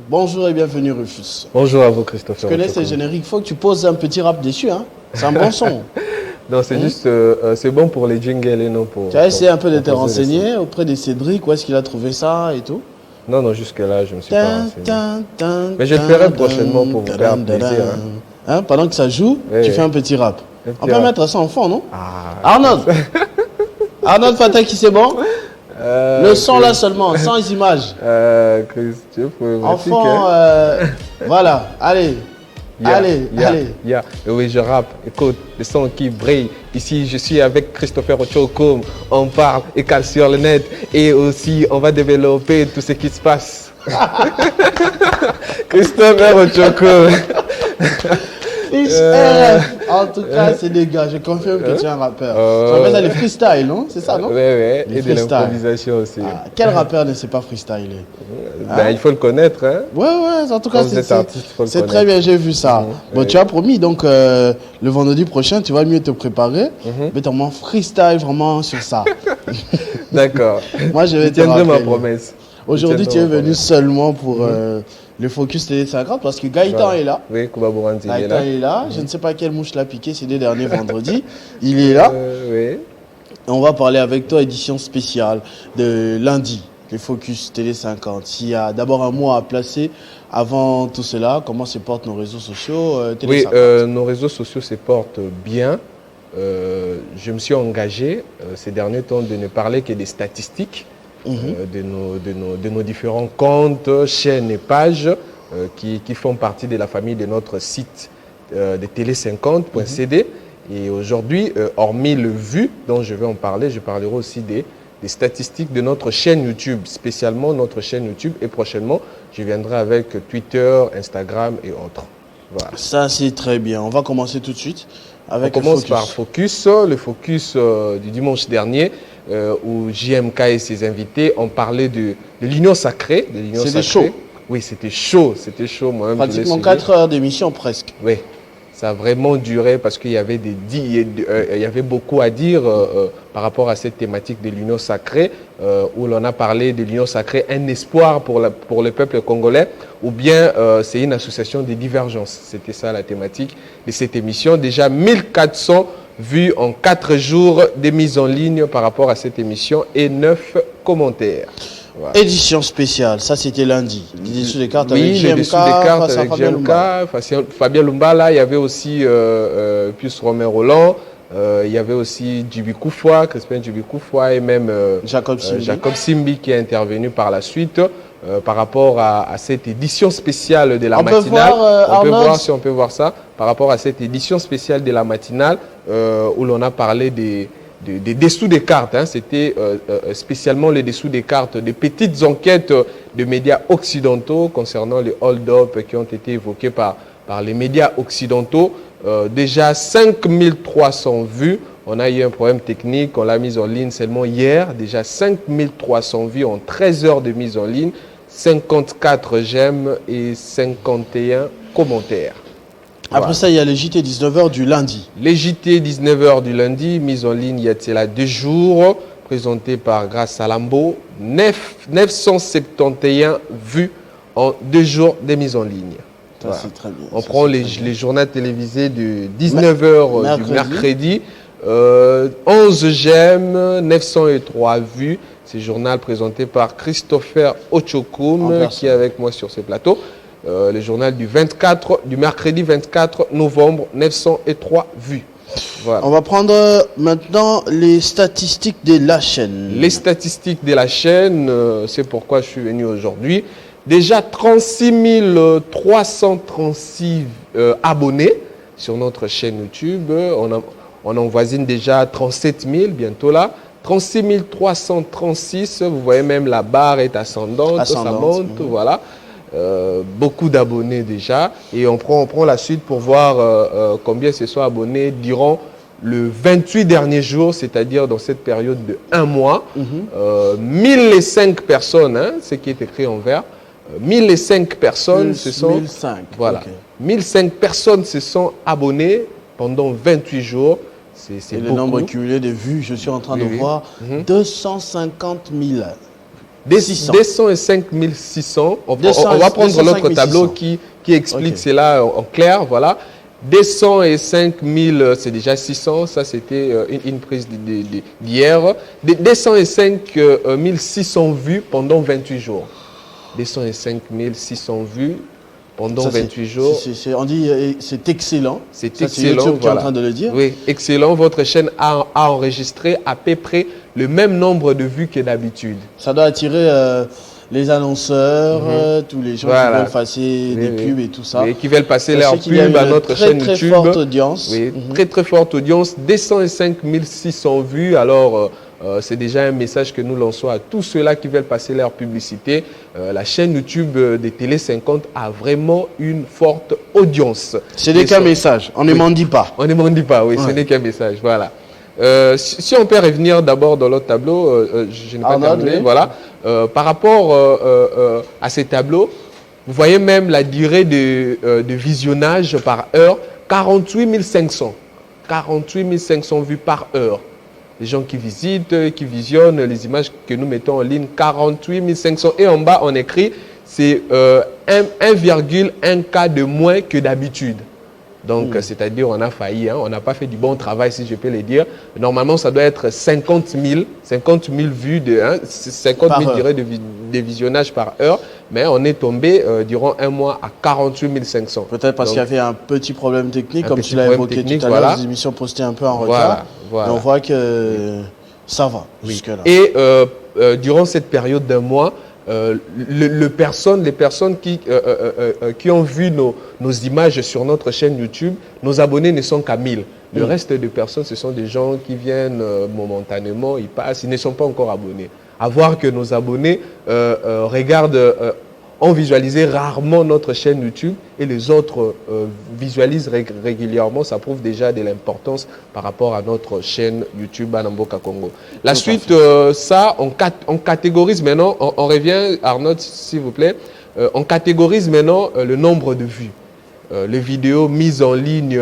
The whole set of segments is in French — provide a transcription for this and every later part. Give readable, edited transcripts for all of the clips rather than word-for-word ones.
Bonjour et bienvenue Rufus. Bonjour à vous Christophe. Tu connais ces génériques, il faut que tu poses un petit rap dessus, hein. C'est un bon son. Non, c'est juste, c'est bon pour les jingles et non pour... Tu as essayé un peu de te renseigner auprès de Cédric, où est-ce qu'il a trouvé ça et tout? Non, jusque-là, je ne me suis pas renseigné. Mais je le ferai prochainement pour vous faire plaisir. Hein, pendant que ça joue, tu fais un petit rap. On peut mettre ça en fond, non? Arnold Arnold Fataki, c'est bon? Le son là seulement, sans images. En fond, voilà, allez. Allez. Oui, je rappe. Écoute, le son qui brille. Ici, je suis avec Christopher Ochokum. On parle et cale sur le net. Et aussi, on va développer tout ce qui se passe. Christopher Ochokum. En tout cas, c'est des gars, je confirme que tu es un rappeur. Tu appelles ça le freestyle, non? C'est ça, non? Oui, et de l'improvisation aussi. Quel rappeur ne sait pas freestyler? Il faut le connaître, hein? Ouais, en tout cas, c'est très bien, j'ai vu ça. Bon, tu as promis, donc le vendredi prochain, tu vas mieux te préparer. Mais tu as freestyle vraiment sur ça. D'accord. Moi, je vais te tiendrai ma promesse. Aujourd'hui, tu es venu seulement pour le Focus Télé 50 parce que Gaëtan est là. Oui, Kouba Bourandi est là. Je ne sais pas quelle mouche l'a piqué ces 2 derniers vendredis. Il est là. Oui. On va parler avec toi, édition spéciale de lundi, le Focus Télé 50. Il y a d'abord un mot à placer avant tout cela. Comment se portent nos réseaux sociaux Télé 50? Nos réseaux sociaux se portent bien. Je me suis engagé ces derniers temps de ne parler que des statistiques. De nos différents comptes, chaînes et pages qui font partie de la famille de notre site de télé50.cd. Et aujourd'hui, hormis le vu dont je vais en parler, je parlerai aussi des statistiques de notre chaîne YouTube, spécialement notre chaîne YouTube. Et prochainement, je viendrai avec Twitter, Instagram et autres. Voilà. Ça, c'est très bien. On va commencer tout de suite avec On commence par Focus, le Focus du dimanche dernier. Où JMK et ses invités ont parlé de l'Union Sacrée. C'était chaud. Oui, c'était chaud. Pratiquement 4 heures d'émission presque. Oui, ça a vraiment duré parce qu'il y avait, il y avait beaucoup à dire par rapport à cette thématique de l'Union Sacrée, où l'on a parlé de l'Union Sacrée, un espoir pour le peuple congolais, ou bien c'est une association de divergences. C'était ça la thématique de cette émission. Déjà 1400 vues en 4 jours de mise en ligne par rapport à cette émission et 9 commentaires. Voilà. Édition spéciale, ça c'était lundi. Les dessous des cartes avec GMK, les dessous des cartes avec GMK, Fabien Lumbala, il y avait aussi Pius Romain Roland, il y avait aussi Djibi Koufoua, Crispin Djibi Koufoua et même Jacob Simbi qui est intervenu par la suite par rapport à cette édition spéciale de la matinale. On peut voir si on peut voir ça par rapport à cette édition spéciale de la matinale où l'on a parlé des dessous des cartes. Hein. C'était spécialement les dessous des cartes, des petites enquêtes de médias occidentaux concernant les hold-up qui ont été évoqués par les médias occidentaux. Déjà 5300 vues. On a eu un problème technique, on l'a mise en ligne seulement hier. Déjà 5300 vues en 13 heures de mise en ligne, 54 j'aime et 51 commentaires. Après ça, il y a les JT 19h du lundi. Les JT 19h du lundi, mise en ligne il y a 2 jours, présenté par Grace Salambo. 971 vues en 2 jours de mise en ligne. Voilà. Très bien. On prend les journaux télévisés de 19h du mercredi. 11 j'aime, 903 vues. C'est journal présenté par Christopher Ochokum qui est avec moi sur ce plateau. Le journal du mercredi 24 novembre, 903 vues. Voilà. On va prendre maintenant les statistiques de la chaîne. Les statistiques de la chaîne, c'est pourquoi je suis venu aujourd'hui. Déjà 36 336 abonnés sur notre chaîne YouTube. On en voisine déjà 37 000 bientôt là. 36 336, vous voyez même la barre est ascendante. Ça monte, voilà. Beaucoup d'abonnés déjà. Et on prend la suite pour voir combien se sont abonnés durant le 28 derniers jours, c'est-à-dire dans cette période de 1 mois. 1005 personnes, hein, ce qui est écrit en vert. 1005 personnes se sont... 1005. Voilà. 1005 personnes se sont abonnées pendant 28 jours. C'est le nombre cumulé de vues, je suis en train de voir 250 000. 205 600. On va prendre l'autre tableau qui explique cela en clair. Voilà. 205 000, c'est déjà 600. Ça, c'était une prise d'hier. 205 600 vues pendant 28 jours. 205 600 vues pendant 28 jours. On dit c'est excellent. C'est excellent. YouTube qui est en train de le dire. Oui, excellent. Votre chaîne a enregistré à peu près le même nombre de vues que d'habitude. Ça doit attirer les annonceurs, tous les gens qui veulent passer des pubs et tout ça. Et qui veulent passer leur pub à notre chaîne YouTube. Très forte audience. Oui, très forte audience. 205 600 vues. Alors, c'est déjà un message que nous lançons à tous ceux-là qui veulent passer leur publicité. La chaîne YouTube des Télé 50 a vraiment une forte audience. Ce n'est qu'un message, on ne m'en dit pas. On ne m'en dit pas, oui, ce n'est qu'un message, voilà. Si on peut revenir d'abord dans l'autre tableau, je n'ai pas terminé, voilà. Par rapport à ces tableaux, vous voyez même la durée de visionnage par heure, 48 500. 48 500 vues par heure. Les gens qui visitent, qui visionnent les images que nous mettons en ligne, 48 500. Et en bas, on écrit, c'est 1,1 cas de moins que d'habitude. Donc, c'est-à-dire, on a failli, hein, on n'a pas fait du bon travail, si je peux le dire. Normalement, ça doit être 50 000 vues, 50 000 durées de visionnage par heure. Mais on est tombé durant un mois à 48 500. Peut-être parce qu'il y avait un petit problème technique, comme tu l'as évoqué tout à l'heure, les émissions postées un peu en retard. Voilà. Mais on voit que ça va jusque-là. Et durant cette période d'un mois, les personnes qui ont vu nos images sur notre chaîne YouTube, nos abonnés ne sont qu'à 1000. Le reste des personnes, ce sont des gens qui viennent momentanément, ils passent, ils ne sont pas encore abonnés. À voir que nos abonnés ont visualisé rarement notre chaîne YouTube et les autres visualisent régulièrement. Ça prouve déjà de l'importance par rapport à notre chaîne YouTube Banamboka Congo. La suite, ça, on catégorise maintenant, on revient, Arnaud, s'il vous plaît, on catégorise maintenant le nombre de vues. Les vidéos mises en ligne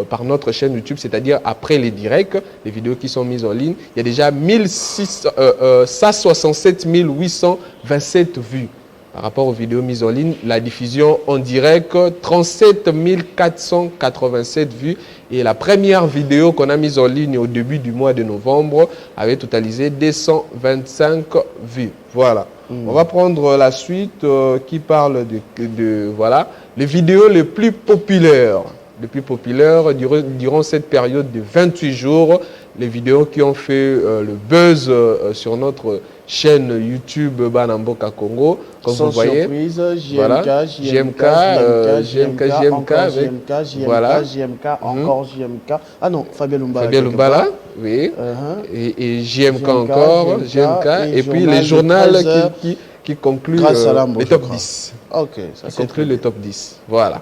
par notre chaîne YouTube, c'est-à-dire après les directs, les vidéos qui sont mises en ligne, il y a déjà 167 827 vues. Par rapport aux vidéos mises en ligne, la diffusion en direct, 37 487 vues. Et la première vidéo qu'on a mise en ligne au début du mois de novembre avait totalisé 225 vues. Voilà. On va prendre la suite qui parle de voilà, les vidéos les plus populaires. Les plus populaires durant cette période de 28 jours. Les vidéos qui ont fait le buzz sur notre chaîne YouTube Banamboka Congo. Comme vous voyez, surprise, JMK, voilà, JMK, encore JMK. Ah non, Fabien Lumbala. Fabien Lumbala, oui. Et JMK encore, JMK. Et puis les journaux qui concluent les top 10. Ok, ça c'est conclut les top 10. Voilà.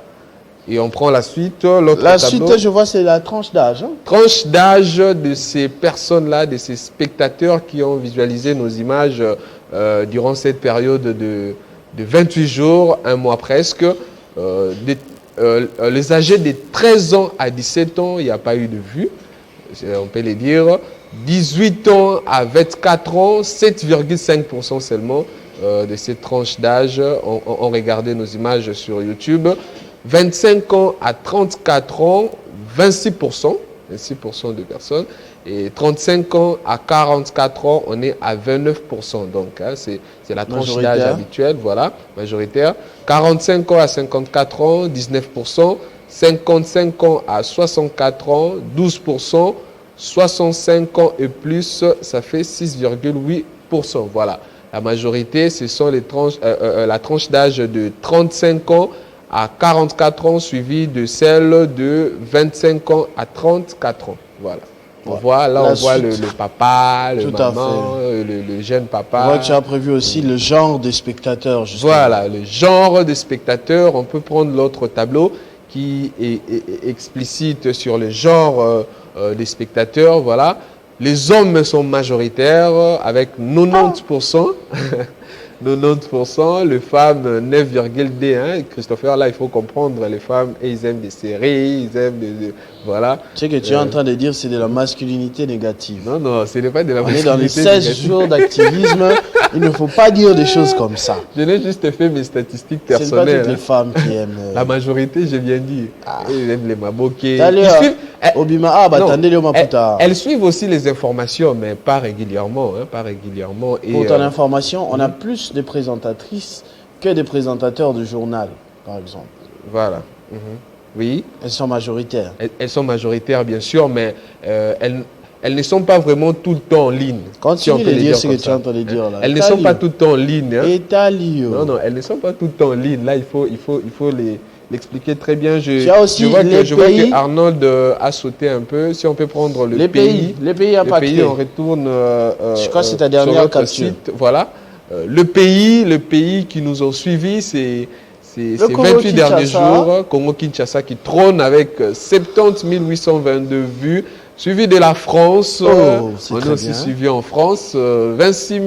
Et on prend la suite. La suite, je vois, c'est la tranche d'âge. Hein? Tranche d'âge de ces personnes-là, de ces spectateurs qui ont visualisé nos images durant cette période de 28 jours, un mois presque. Les âgés de 13 ans à 17 ans, il n'y a pas eu de vue, on peut les dire. 18 ans à 24 ans, 7,5% seulement de ces tranches d'âge ont regardé nos images sur YouTube. 25 ans à 34 ans, 26% de personnes. Et 35 ans à 44 ans, on est à 29%. Donc, hein, c'est la tranche d'âge habituelle, voilà, majoritaire. 45 ans à 54 ans, 19%. 55 ans à 64 ans, 12%. 65 ans et plus, ça fait 6,8%. Voilà. La majorité, ce sont les tranches, la tranche d'âge de 35 ans à 44 ans, suivi de celle de 25 ans à 34 ans. Voilà. On voit, là, on voit le papa, le maman, le jeune papa. On voit que tu as prévu aussi le genre des spectateurs. Justement. Voilà, le genre des spectateurs. On peut prendre l'autre tableau qui est explicite sur le genre des spectateurs. Voilà. Les hommes sont majoritaires avec 90%. 90%, les femmes 9,1%. Christopher, là, il faut comprendre, les femmes, ils aiment des séries, ils aiment des... Voilà. Tu sais que tu es en train de dire c'est de la masculinité négative. Non, non, ce n'est pas de la masculinité négative. On est dans les 16 jours d'activisme Il ne faut pas dire des choses comme ça. Je n'ai juste fait mes statistiques personnelles. C'est pas toutes les femmes qui aiment. La majorité, j'ai bien dit. Ils aiment les maboké. Elles suivent aussi les informations, mais pas régulièrement. Pas régulièrement. Et pour ton information, on a plus de présentatrices que des présentateurs de journal, par exemple. Voilà. Oui. Elles sont majoritaires. Elles sont majoritaires, bien sûr, mais elles ne sont pas vraiment tout le temps en ligne. Continue de dire ce que tu es en train de dire là. Elles ne sont pas tout le temps en ligne. Non, elles ne sont pas tout le temps en ligne. Là, il faut l'expliquer très bien. Je vois que Arnold a sauté un peu. Si on peut prendre le pays. Les pays, on retourne je crois que c'est ta dernière capture. Site. Voilà. Le pays qui nous ont suivis, c'est ces 28 derniers jours. Congo-Kinshasa qui trône avec 70 822 vues. Suivi de la France, on est aussi suivi en France, 26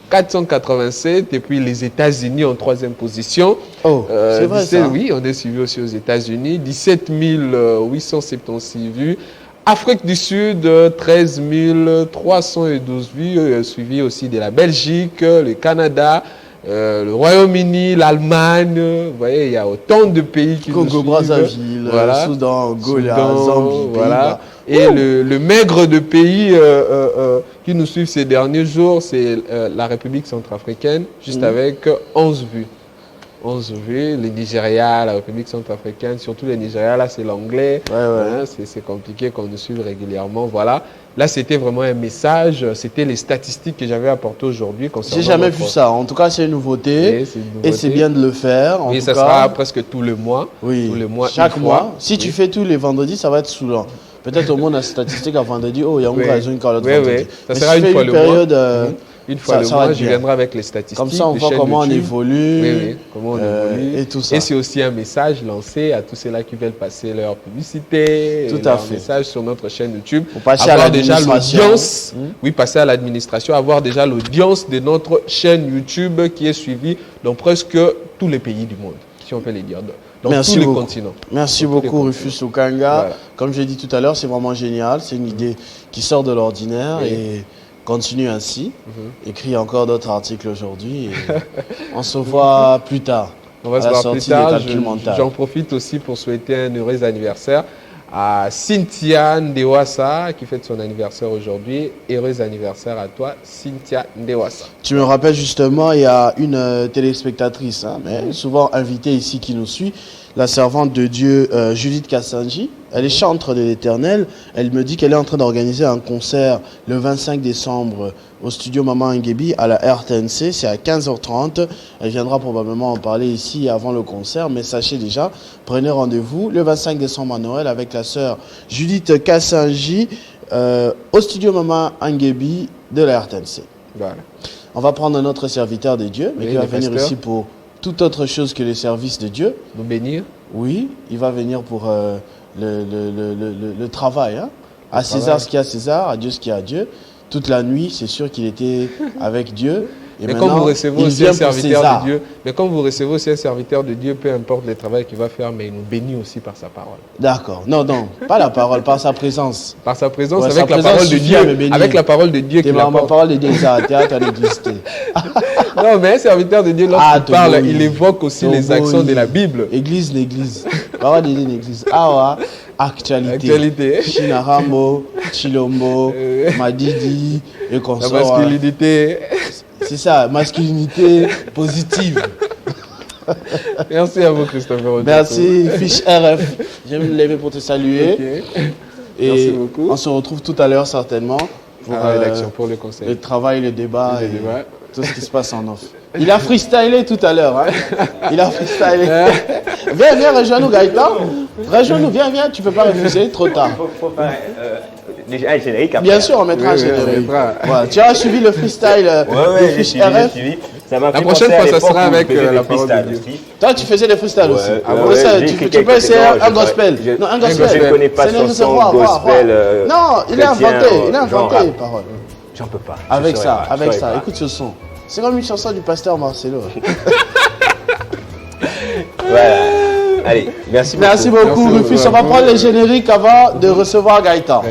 487, et puis les États-Unis en 3e position. C'est vrai ça. Oui, on est suivi aussi aux États-Unis, 17 876 vues. Afrique du Sud, 13 312 vues, suivi aussi de la Belgique, le Canada, le Royaume-Uni, l'Allemagne. Vous voyez, il y a autant de pays qui nous suivent. Congo-Brazzaville, Soudan, Angola, Zambie, voilà. Et le maigre de pays qui nous suivent ces derniers jours, c'est la République centrafricaine, juste avec 11 vues. 11 vues, le Nigeria, la République centrafricaine, surtout le Nigeria, là c'est l'anglais. C'est compliqué qu'on nous suive régulièrement. Voilà. Là, c'était vraiment un message, c'était les statistiques que j'avais apportées aujourd'hui. J'ai jamais vu ça. En tout cas, c'est une nouveauté. Et c'est bien de le faire. Oui, ça sera presque tous les mois. Oui, tous les mois, chaque mois. Si tu fais tous les vendredis, ça va être saoulant. Peut-être au moins la statistique à vendredi, il y a une raison une calotte vendredi. Ça sera une fois le mois. Une fois le mois, je viendrai avec les statistiques. Comme ça, on voit comment on évolue. Comment on évolue. Et tout ça. Et c'est aussi un message lancé à tous ceux-là qui veulent passer leur publicité. Tout à fait. Un message sur notre chaîne YouTube. Pour passer à l'administration. Oui, passer à l'administration, avoir déjà l'audience de notre chaîne YouTube qui est suivie dans presque tous les pays du monde, si on peut les dire. Dans tous les continents. Merci beaucoup, Rufus Lukanga. Voilà. Comme je l'ai dit tout à l'heure, c'est vraiment génial. C'est une idée qui sort de l'ordinaire et continue ainsi. Écris encore d'autres articles aujourd'hui. On se voit plus tard. On va se voir plus tard. J'en profite aussi pour souhaiter un heureux anniversaire à Cynthia Ndewassa qui fête son anniversaire aujourd'hui. Heureux anniversaire à toi, Cynthia Ndewassa. Tu me rappelles justement, il y a une téléspectatrice, mais souvent invitée ici qui nous suit, la servante de Dieu Judith Kassanji. Elle est chantre de l'Éternel. Elle me dit qu'elle est en train d'organiser un concert le 25 décembre au studio Maman Nguebi à la RTNC. C'est à 15h30. Elle viendra probablement en parler ici avant le concert. Mais sachez déjà, prenez rendez-vous le 25 décembre à Noël avec la sœur Judith Kassanji au studio Maman Nguebi de la RTNC. Voilà. On va prendre notre serviteur de Dieu, mais qui va venir ici pour toute autre chose que le service de Dieu. Nous bénir. Oui, il va venir pour le travail. À César ce qu'il y a à César, à Dieu ce qu'il y a à Dieu. Toute la nuit, c'est sûr qu'il était avec Dieu. Et mais quand vous recevez aussi un serviteur de Dieu, peu importe le travail qu'il va faire, mais il nous bénit aussi par sa parole. D'accord. Non, pas la parole, par sa présence. Par sa présence, avec la parole de Dieu. Avec la parole de Dieu qu'il apporte. Ma parole de Dieu, ça théâtre à l'église. Non, mais un serviteur de Dieu, lorsqu'il parle, il évoque aussi les actions de la Bible. Église, l'église. Parole de Dieu, l'église. Ah ouais. Actualité. Chinaramo, Chilombo, Madidi et consorts. La masculinité. C'est ça, masculinité positive. Merci à vous, Christophe. Merci, Fiche RF. Je vais me lever pour te saluer. Okay. Et merci beaucoup. On se retrouve tout à l'heure certainement pour la rédaction, pour le conseil. Le travail, le débat et tout ce qui se passe en off. Il a freestylé tout à l'heure. Il a freestylé. Viens, rejoins-nous, Gaëtan. Rejoins-nous, viens, tu ne peux pas refuser, trop tard. Déjà un générique après. Bien sûr, on mettra un générique. Voilà. Tu as suivi le freestyle de Fiche RF. La prochaine fois, ça sera avec la parole de Dieu. Toi, tu faisais les freestyles aussi. Tu peux essayer un gospel. Non, un gospel. Je ne connais pas de chanson gospel. Non, il a inventé les paroles. J'en peux pas. Avec ça. Écoute ce son. C'est comme une chanson du pasteur Marcelo. Voilà. Allez, merci beaucoup. Merci beaucoup, Rufus. On va prendre les génériques avant de recevoir Gaëtan.